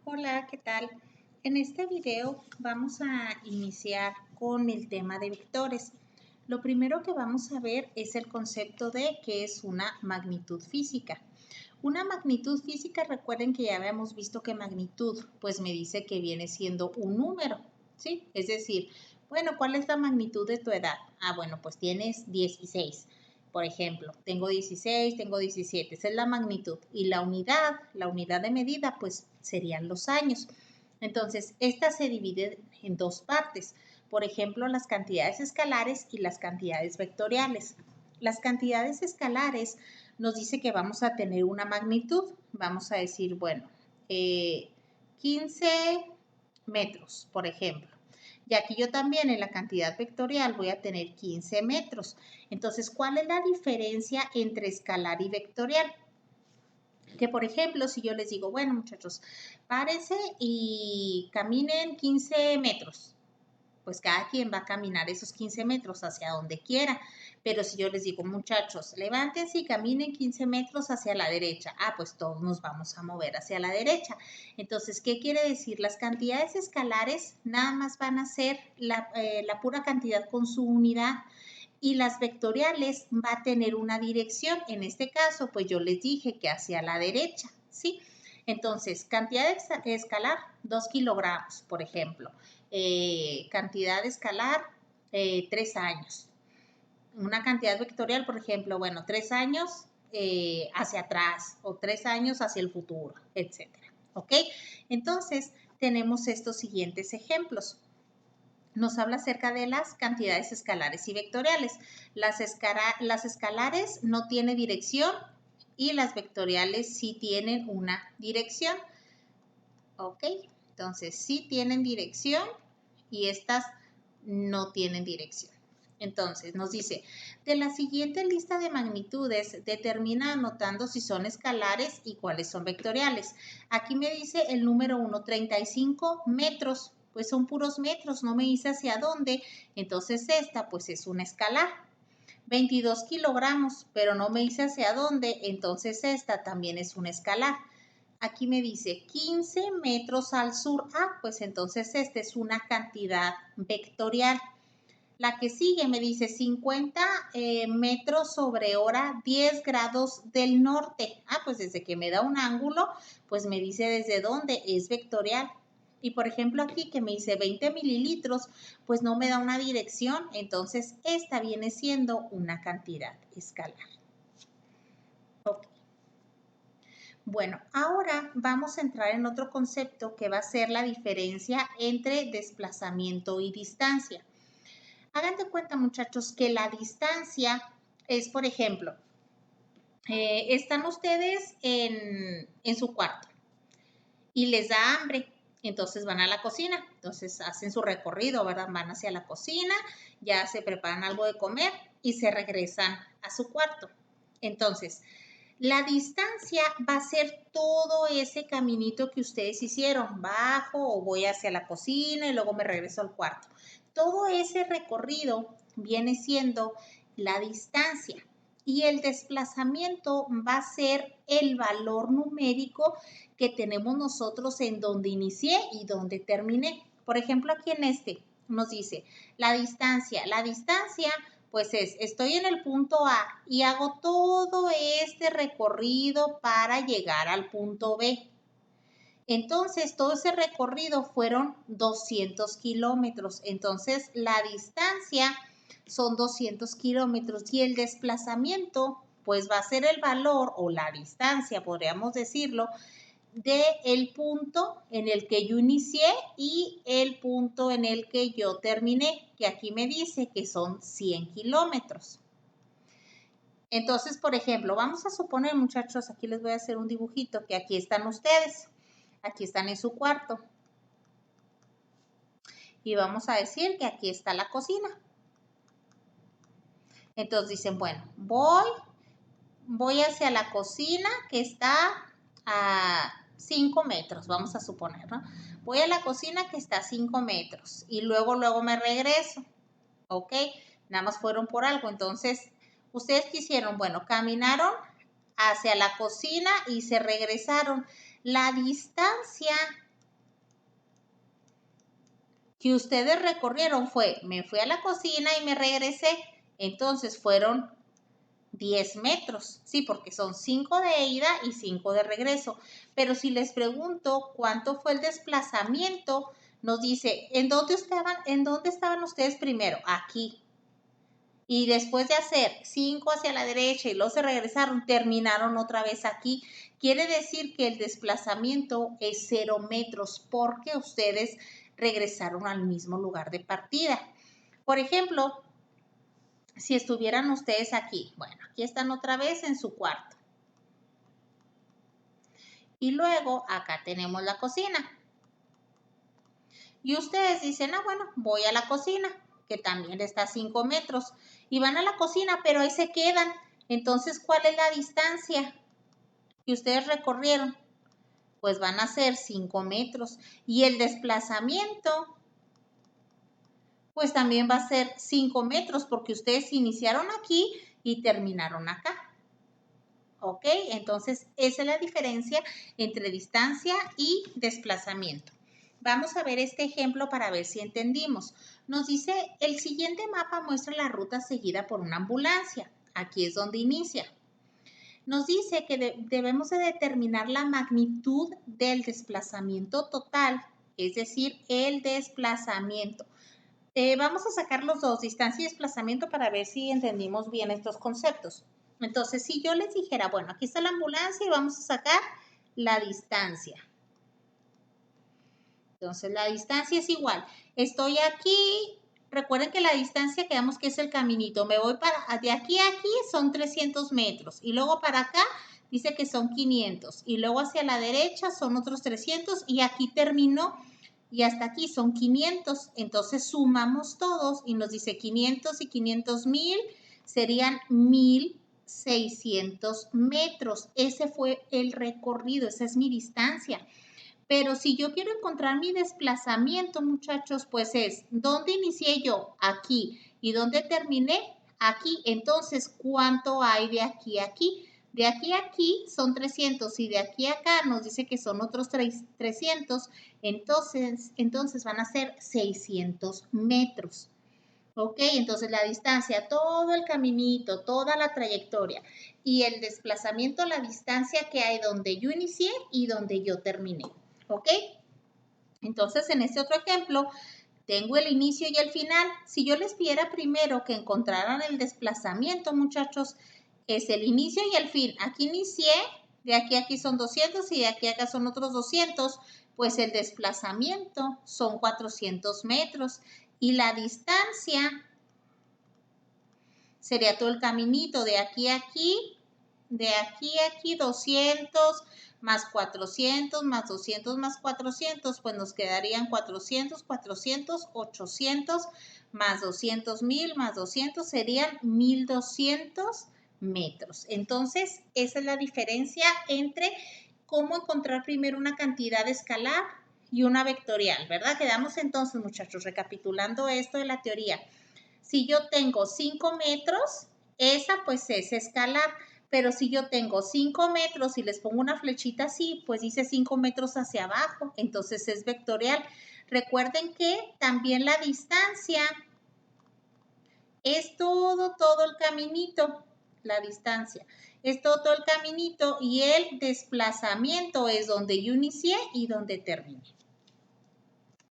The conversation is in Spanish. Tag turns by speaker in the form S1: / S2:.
S1: Hola, ¿qué tal? En este video vamos a iniciar con el tema de vectores. Lo primero que vamos a ver es el concepto de qué es una magnitud física. Una magnitud física, recuerden que ya habíamos visto que magnitud, pues me dice que viene siendo un número, ¿sí? Es decir, bueno, ¿cuál es la magnitud de tu edad? Bueno, pues tienes 16. Por ejemplo, tengo 16, tengo 17, esa es la magnitud. Y la unidad de medida, pues serían los años. Entonces, esta se divide en dos partes. Por ejemplo, las cantidades escalares y las cantidades vectoriales. Las cantidades escalares nos dice que vamos a tener una magnitud. Vamos a decir, bueno, 15 metros, por ejemplo. Y aquí yo también en la cantidad vectorial voy a tener 15 metros. Entonces, ¿cuál es la diferencia entre escalar y vectorial? Que, por ejemplo, si yo les digo, bueno, muchachos, párense y caminen 15 metros. Pues cada quien va a caminar esos 15 metros hacia donde quiera. Pero si yo les digo, muchachos, levántense y caminen 15 metros hacia la derecha. Pues todos nos vamos a mover hacia la derecha. Entonces, ¿qué quiere decir? Las cantidades escalares nada más van a ser la pura cantidad con su unidad. Y las vectoriales va a tener una dirección. En este caso, pues yo les dije que hacia la derecha, ¿sí? Entonces, cantidad escalar, 2 kilogramos, por ejemplo. Cantidad escalar, 3 años. Una cantidad vectorial, por ejemplo, bueno, 3 años hacia atrás o 3 años hacia el futuro, etcétera. ¿Ok? Entonces, tenemos estos siguientes ejemplos. Nos habla acerca de las cantidades escalares y vectoriales. Las escalares no tienen dirección y las vectoriales sí tienen una dirección. ¿Ok? Entonces, sí tienen dirección y estas no tienen dirección. Entonces, nos dice, de la siguiente lista de magnitudes, determina anotando si son escalares y cuáles son vectoriales. Aquí me dice el número 1, 35 metros. Pues son puros metros, no me dice hacia dónde. Entonces, esta pues es una escalar. 22 kilogramos, pero no me dice hacia dónde. Entonces, esta también es una escalar. Aquí me dice 15 metros al sur. Pues entonces esta es una cantidad vectorial. La que sigue me dice 50 metros sobre hora, 10 grados del norte. Pues desde que me da un ángulo, pues me dice desde dónde es vectorial. Y por ejemplo aquí que me dice 20 mililitros, pues no me da una dirección. Entonces esta viene siendo una cantidad escalar. Ok. Bueno, ahora vamos a entrar en otro concepto que va a ser la diferencia entre desplazamiento y distancia. Hagan de cuenta, muchachos, que la distancia es, por ejemplo, están ustedes en su cuarto y les da hambre, entonces van a la cocina, entonces hacen su recorrido, ¿verdad? Van hacia la cocina, ya se preparan algo de comer y se regresan a su cuarto. Entonces, la distancia va a ser todo ese caminito que ustedes hicieron. Bajo o voy hacia la cocina y luego me regreso al cuarto. Todo ese recorrido viene siendo la distancia. Y el desplazamiento va a ser el valor numérico que tenemos nosotros en donde inicié y donde terminé. Por ejemplo, aquí en este nos dice la distancia. La distancia pues estoy en el punto A y hago todo este recorrido para llegar al punto B. Entonces, todo ese recorrido fueron 200 kilómetros. Entonces, la distancia son 200 kilómetros y el desplazamiento, pues va a ser el valor o la distancia, podríamos decirlo, del punto en el que yo inicié y el punto en el que yo terminé, que aquí me dice que son 100 kilómetros. Entonces, por ejemplo, vamos a suponer, muchachos, aquí les voy a hacer un dibujito, que aquí están ustedes, aquí están en su cuarto. Y vamos a decir que aquí está la cocina. Entonces dicen, bueno, voy hacia la cocina que está a 5 metros, vamos a suponer, ¿no? Voy a la cocina que está a 5 metros y luego me regreso, ¿ok? Nada más fueron por algo. Entonces, ¿ustedes qué hicieron? Bueno, caminaron hacia la cocina y se regresaron. La distancia que ustedes recorrieron fue, me fui a la cocina y me regresé, entonces fueron 10 metros, sí, porque son 5 de ida y 5 de regreso. Pero si les pregunto cuánto fue el desplazamiento, nos dice, ¿en dónde estaban ustedes primero? Aquí. Y después de hacer 5 hacia la derecha y luego se regresaron, terminaron otra vez aquí. Quiere decir que el desplazamiento es 0 metros porque ustedes regresaron al mismo lugar de partida. Por ejemplo, si estuvieran ustedes aquí, bueno, aquí están otra vez en su cuarto. Y luego acá tenemos la cocina. Y ustedes dicen, ah, bueno, voy a la cocina, que también está a 5 metros. Y van a la cocina, pero ahí se quedan. Entonces, ¿cuál es la distancia que ustedes recorrieron? Pues van a ser 5 metros. Y el desplazamiento, pues también va a ser 5 metros, porque ustedes iniciaron aquí y terminaron acá. ¿Ok? Entonces, esa es la diferencia entre distancia y desplazamiento. Vamos a ver este ejemplo para ver si entendimos. Nos dice, el siguiente mapa muestra la ruta seguida por una ambulancia. Aquí es donde inicia. Nos dice que debemos de determinar la magnitud del desplazamiento total, es decir, el desplazamiento. Vamos a sacar los dos, distancia y desplazamiento, para ver si entendimos bien estos conceptos. Entonces, si yo les dijera, bueno, aquí está la ambulancia y vamos a sacar la distancia. Entonces, la distancia es igual. Estoy aquí, recuerden que la distancia quedamos que es el caminito. Me voy de aquí a aquí son 300 metros. Y luego para acá dice que son 500. Y luego hacia la derecha son otros 300. Y aquí terminó. Y hasta aquí son 500. Entonces sumamos todos y nos dice 500 y 500,000 serían 1,600 metros. Ese fue el recorrido, esa es mi distancia. Pero si yo quiero encontrar mi desplazamiento, muchachos, pues es, ¿dónde inicié yo? Aquí. ¿Y dónde terminé? Aquí. Entonces, ¿cuánto hay de aquí a aquí? De aquí a aquí son 300 y de aquí a acá nos dice que son otros 300, entonces van a ser 600 metros. ¿Ok? Entonces la distancia, todo el caminito, toda la trayectoria y el desplazamiento, la distancia que hay donde yo inicié y donde yo terminé. ¿Ok? Entonces, en este otro ejemplo, tengo el inicio y el final. Si yo les pidiera primero que encontraran el desplazamiento, muchachos, es el inicio y el fin. Aquí inicié, de aquí a aquí son 200 y de aquí a acá son otros 200, pues el desplazamiento son 400 metros y la distancia sería todo el caminito de aquí a aquí, de aquí a aquí 200 más 400 más 200 más 400, pues nos quedarían 400, 400, 800 más 200,000 más 200 serían 1,200 metros. Entonces, esa es la diferencia entre cómo encontrar primero una cantidad escalar y una vectorial, ¿verdad? Quedamos entonces, muchachos, recapitulando esto de la teoría. Si yo tengo 5 metros, esa pues es escalar. Pero si yo tengo 5 metros y les pongo una flechita así, pues dice 5 metros hacia abajo. Entonces es vectorial. Recuerden que también la distancia es todo el caminito. La distancia es todo el caminito y el desplazamiento es donde yo inicié y donde terminé.